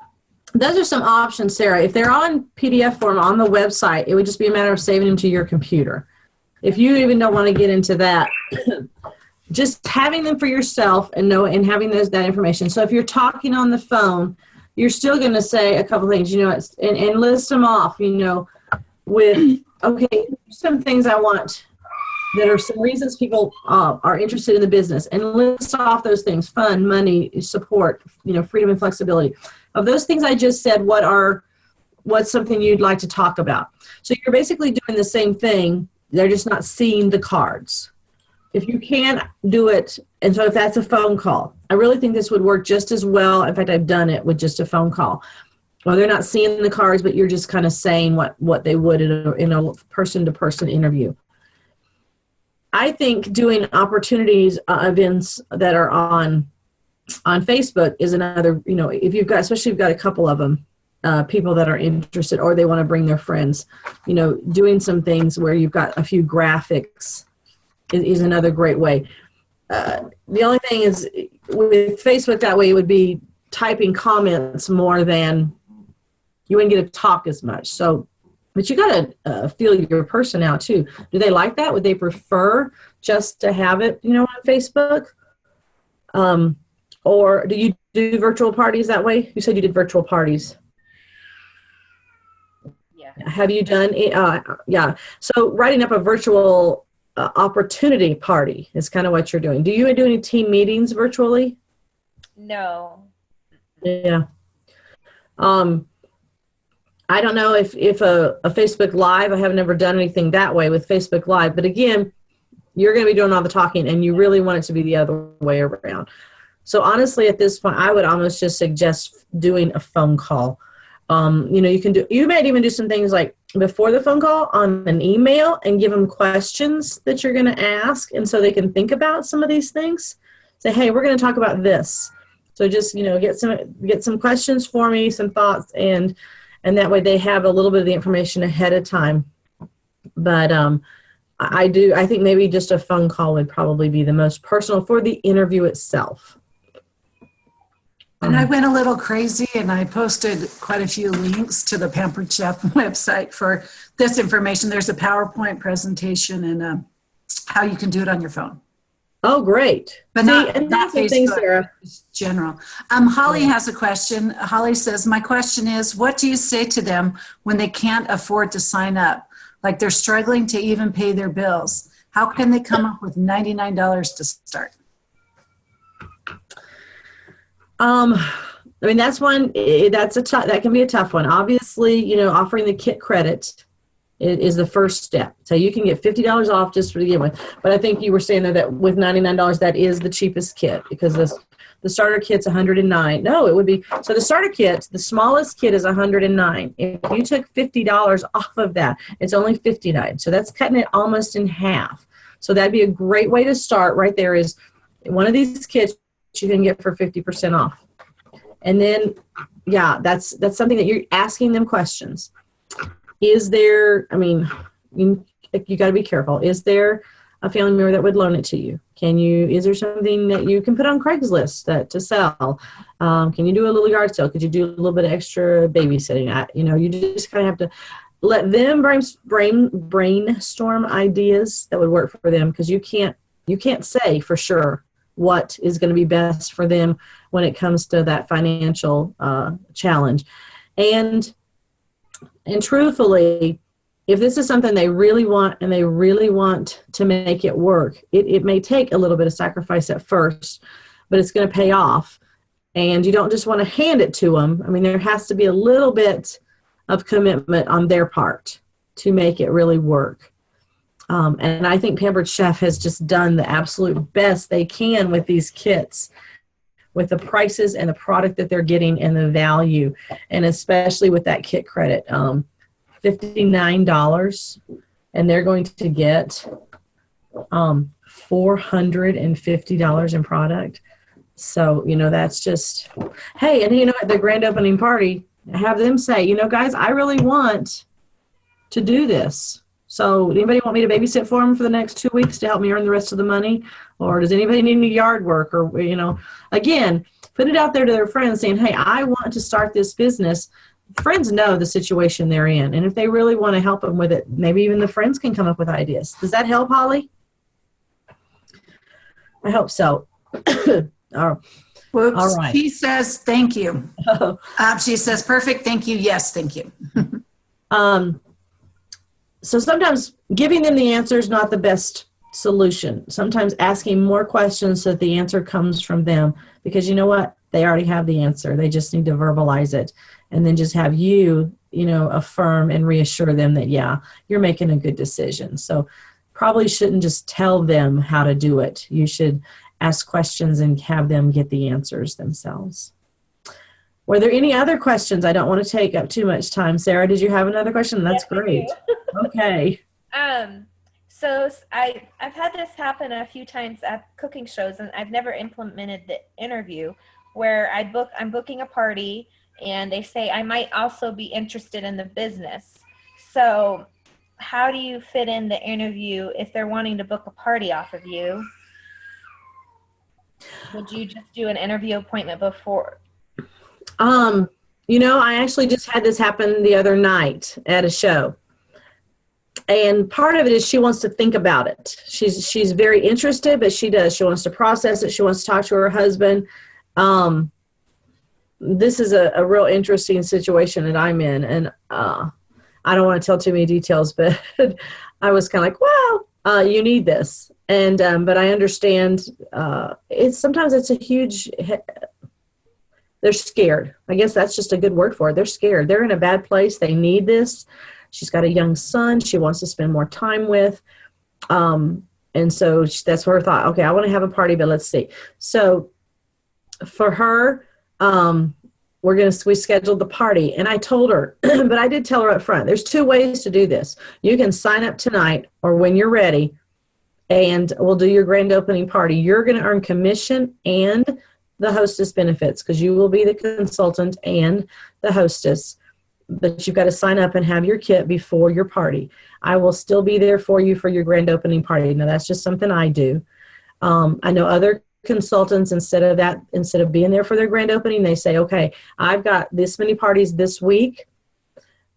those are some options, Sarah. If they're on PDF form on the website, it would just be a matter of saving them to your computer. If you even don't want to get into that, just having them for yourself and having that information. So if you're talking on the phone, you're still going to say a couple things, and list them off, with, okay, some things I want that are some reasons people are interested in the business, and list off those things: fun, money, support, freedom and flexibility. Of those things I just said, what's something you'd like to talk about? So you're basically doing the same thing. They're just not seeing the cards. If you can do it, and so if that's a phone call, I really think this would work just as well. In fact, I've done it with just a phone call. Well, they're not seeing the cards, but you're just kind of saying what they would in a person-to-person interview. I think doing opportunities events that are on Facebook is another, if you've got, especially if you've got a couple of them, people that are interested or they want to bring their friends, doing some things where you've got a few graphics is another great way. The only thing is with Facebook that way, it would be typing comments more than, you wouldn't get to talk as much. So, but you got to feel your person out too. Do they like that? Would they prefer just to have it, on Facebook? Or do you do virtual parties that way? You said you did virtual parties. Yeah. Have you done, yeah. So writing up a virtual opportunity party is kind of what you're doing. Do you do any team meetings virtually? No. Yeah. I don't know if a Facebook Live, I have never done anything that way with Facebook Live, but again, you're going to be doing all the talking and you really want it to be the other way around. So honestly, at this point, I would almost just suggest doing a phone call. You might even do some things like before the phone call on an email and give them questions that you're going to ask. And so they can think about some of these things. Say, hey, we're going to talk about this. So just, get some questions for me, some thoughts, and that way they have a little bit of the information ahead of time. But I think maybe just a phone call would probably be the most personal for the interview itself. And I went a little crazy and I posted quite a few links to the Pampered Chef website for this information. There's a PowerPoint presentation and how you can do it on your phone. Oh, great. But not Facebook, things, Sarah. General. Holly has a question. Holly says, my question is, what do you say to them when they can't afford to sign up? Like they're struggling to even pay their bills. How can they come up with $99 to start? That's one, that can be a tough one. Obviously, offering the kit credit is the first step. So you can get $50 off just to begin with. But I think you were saying that with $99, that is the cheapest kit because the starter kit's $109. No, it would be, so the starter kit, the smallest kit is $109. If you took $50 off of that, it's only $59. So that's cutting it almost in half. So that'd be a great way to start right there is one of these kits you can get for 50% off. And then, yeah, that's something that you're asking them questions. Is there, you got to be careful. Is there a family member that would loan it to you? Is there something that you can put on Craigslist to sell? Can you do a little yard sale? Could you do a little bit of extra babysitting? You just kind of have to let them brainstorm ideas that would work for them because you can't say for sure what is going to be best for them when it comes to that financial challenge. And truthfully, if this is something they really want and they really want to make it work, it may take a little bit of sacrifice at first, but it's going to pay off. and you don't just want to hand it to them. I mean, there has to be a little bit of commitment on their part to make it really work. And I think Pampered Chef has just done the absolute best they can with these kits, with the prices and the product that they're getting and the value, and especially with that kit credit, $59, and they're going to get $450 in product. So, that's just, hey, and at the grand opening party, have them say, guys, I really want to do this. So anybody want me to babysit for them for the next 2 weeks to help me earn the rest of the money? Or does anybody need any yard work? Or, again, put it out there to their friends saying, hey, I want to start this business. Friends know the situation they're in. And if they really want to help them with it, maybe even the friends can come up with ideas. Does that help, Holly? I hope so. Whoops. All right. She says, thank you. She says, perfect. Thank you. Yes, thank you. So sometimes giving them the answer is not the best solution. Sometimes asking more questions so that the answer comes from them, because you know what? They already have the answer. They just need to verbalize it, and then just have you, affirm and reassure them that, yeah, you're making a good decision. So probably shouldn't just tell them how to do it. You should ask questions and have them get the answers themselves. Were there any other questions? I don't want to take up too much time. Sarah, did you have another question? That's Yes, great. Okay. So I've had this happen a few times at cooking shows, and I've never implemented the interview where I'm booking a party, and they say I might also be interested in the business. So how do you fit in the interview if they're wanting to book a party off of you? Would you just do an interview appointment before? I actually just had this happen the other night at a show. And part of it is she wants to think about it. She's very interested, but she wants to process it. She wants to talk to her husband. This is a real interesting situation that I'm in. And I don't want to tell too many details, but I was kind of like, well, you need this. And but I understand sometimes it's a huge, they're scared. I guess that's just a good word for it. They're scared. They're in a bad place. They need this. She's got a young son she wants to spend more time with. And so that's her thought. Okay, I want to have a party, but let's see. So for her, we scheduled the party, and I told her, but I did tell her up front, there's 2 ways to do this. You can sign up tonight or when you're ready, and we'll do your grand opening party. You're going to earn commission and the hostess benefits, because you will be the consultant and the hostess. But you've got to sign up and have your kit before your party. I will still be there for you for your grand opening party. Now, that's just something I do. I know other consultants, instead of being there for their grand opening, they say, okay, I've got this many parties this week.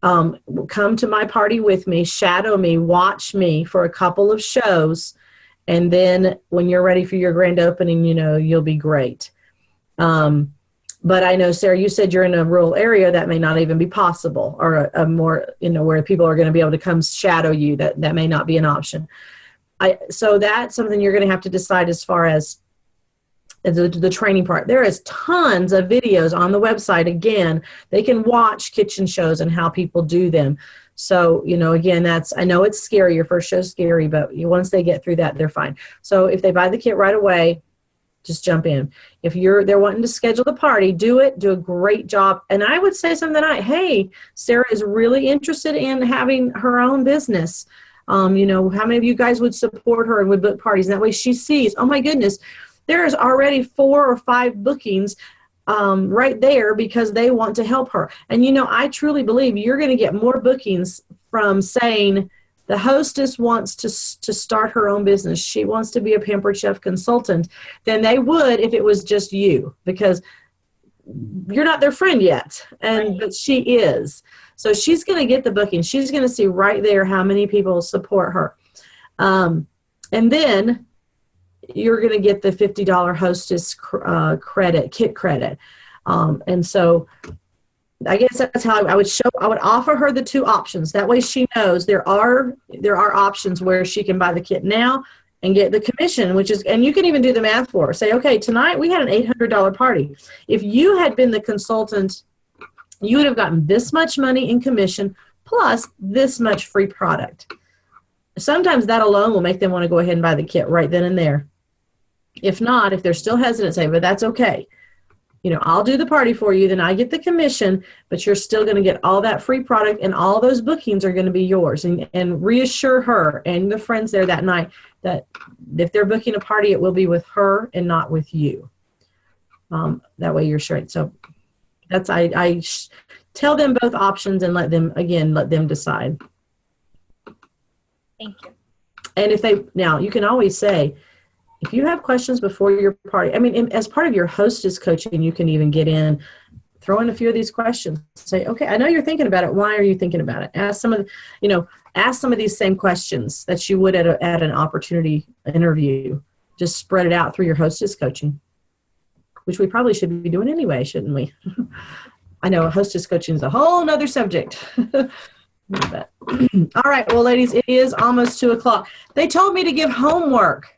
Come to my party with me, shadow me, watch me for a couple of shows, and then when you're ready for your grand opening, you'll be great. But I know, Sarah, you said you're in a rural area that may not even be possible, or a more, where people are going to be able to come shadow you. That may not be an option. So that's something you're going to have to decide as far as the training part. There is tons of videos on the website. Again, they can watch kitchen shows and how people do them. So, again, I know it's scary. Your first show's scary, but once they get through that, they're fine. So if they buy the kit right away, just jump in. If they're wanting to schedule the party, do it. Do a great job. And I would say something like, hey, Sarah is really interested in having her own business. How many of you guys would support her and would book parties? And that way she sees, oh my goodness, there's already 4 or 5 bookings right there because they want to help her. And I truly believe you're going to get more bookings from saying, the hostess wants to start her own business. She wants to be a Pampered Chef consultant than they would if it was just you, because you're not their friend yet, but she is. So she's going to get the booking. She's going to see right there how many people support her. And then you're going to get the $50 hostess kit credit. And so I guess that's how I would offer her the 2 options. That way she knows there are options where she can buy the kit now and get the commission, and you can even do the math for her. Say, okay, tonight we had an $800 party. If you had been the consultant, you would have gotten this much money in commission plus this much free product. Sometimes that alone will make them want to go ahead and buy the kit right then and there. If not, if they're still hesitant, say, but that's okay. I'll do the party for you, then I get the commission, but you're still going to get all that free product, and all those bookings are going to be yours. And reassure her and the friends there that night that if they're booking a party, it will be with her and not with you. That way you're sure. So that's, I tell them both options and let them decide. Thank you. And now you can always say, if you have questions before your party, as part of your hostess coaching, you can even get in, throw in a few of these questions. Say, okay, I know you're thinking about it. Why are you thinking about it? Ask some of these same questions that you would at an opportunity interview. Just spread it out through your hostess coaching, which we probably should be doing anyway, shouldn't we? I know hostess coaching is a whole nother subject. But, all right, well, ladies, it is almost 2:00. They told me to give homework.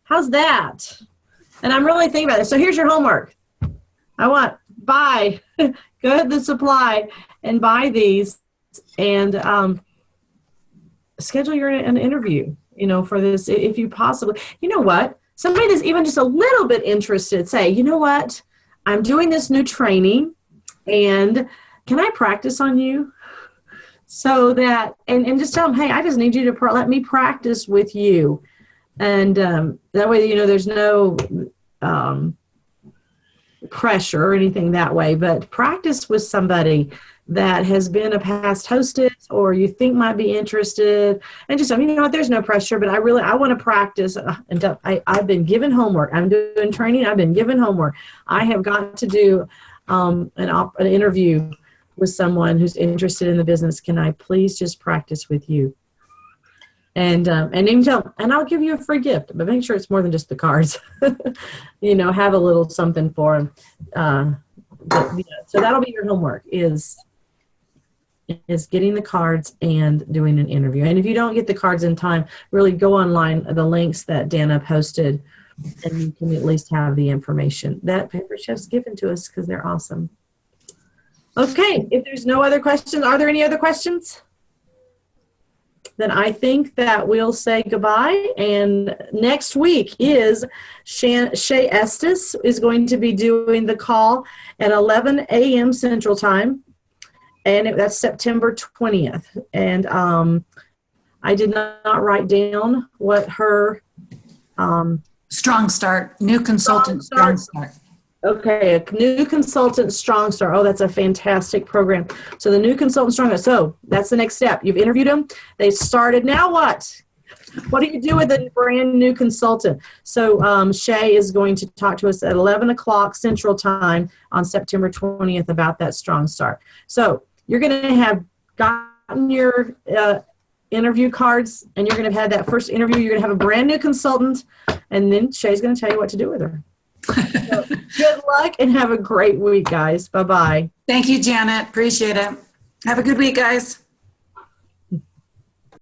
How's that? And I'm really thinking about it. So here's your homework. Go to the supply and buy these, and schedule an interview, for this, if you possibly, what? Somebody that's even just a little bit interested, say, you know what? I'm doing this new training, and can I practice on you? So that, and just tell them, hey, I just need you to let me practice with you. And that way, there's no pressure or anything that way, but practice with somebody that has been a past hostess or you think might be interested, and just, there's no pressure, but I want to practice. And I've been given homework. I'm doing training. I've been given homework. I have got to do an interview with someone who's interested in the business. Can I please just practice with you? And even tell them, and I'll give you a free gift, but make sure it's more than just the cards. Have a little something for them. So that'll be your homework is getting the cards and doing an interview. And if you don't get the cards in time, really go online, the links that Dana posted, and you can at least have the information that Paper Chef's given to us because they're awesome. Okay, if there's no other questions, are there any other questions? Then I think that we'll say goodbye. And next week is Shay Estes is going to be doing the call at 11 a.m. Central Time. And that's September 20th. And I did not write down what her... Strong Start, new consultant, Strong Start. Okay, a new consultant, Strong Start. Oh, that's a fantastic program. So the new consultant, Strong Start. So that's the next step. You've interviewed them. They started. Now what? What do you do with a brand new consultant? So Shay is going to talk to us at 11 o'clock Central Time on September 20th about that Strong Start. So you're going to have gotten your interview cards, and you're going to have had that first interview. You're going to have a brand new consultant, and then Shay's going to tell you what to do with her. So, good luck and have a great week, guys. Bye-bye. Thank you, Janet. Appreciate it. Have a good week, guys.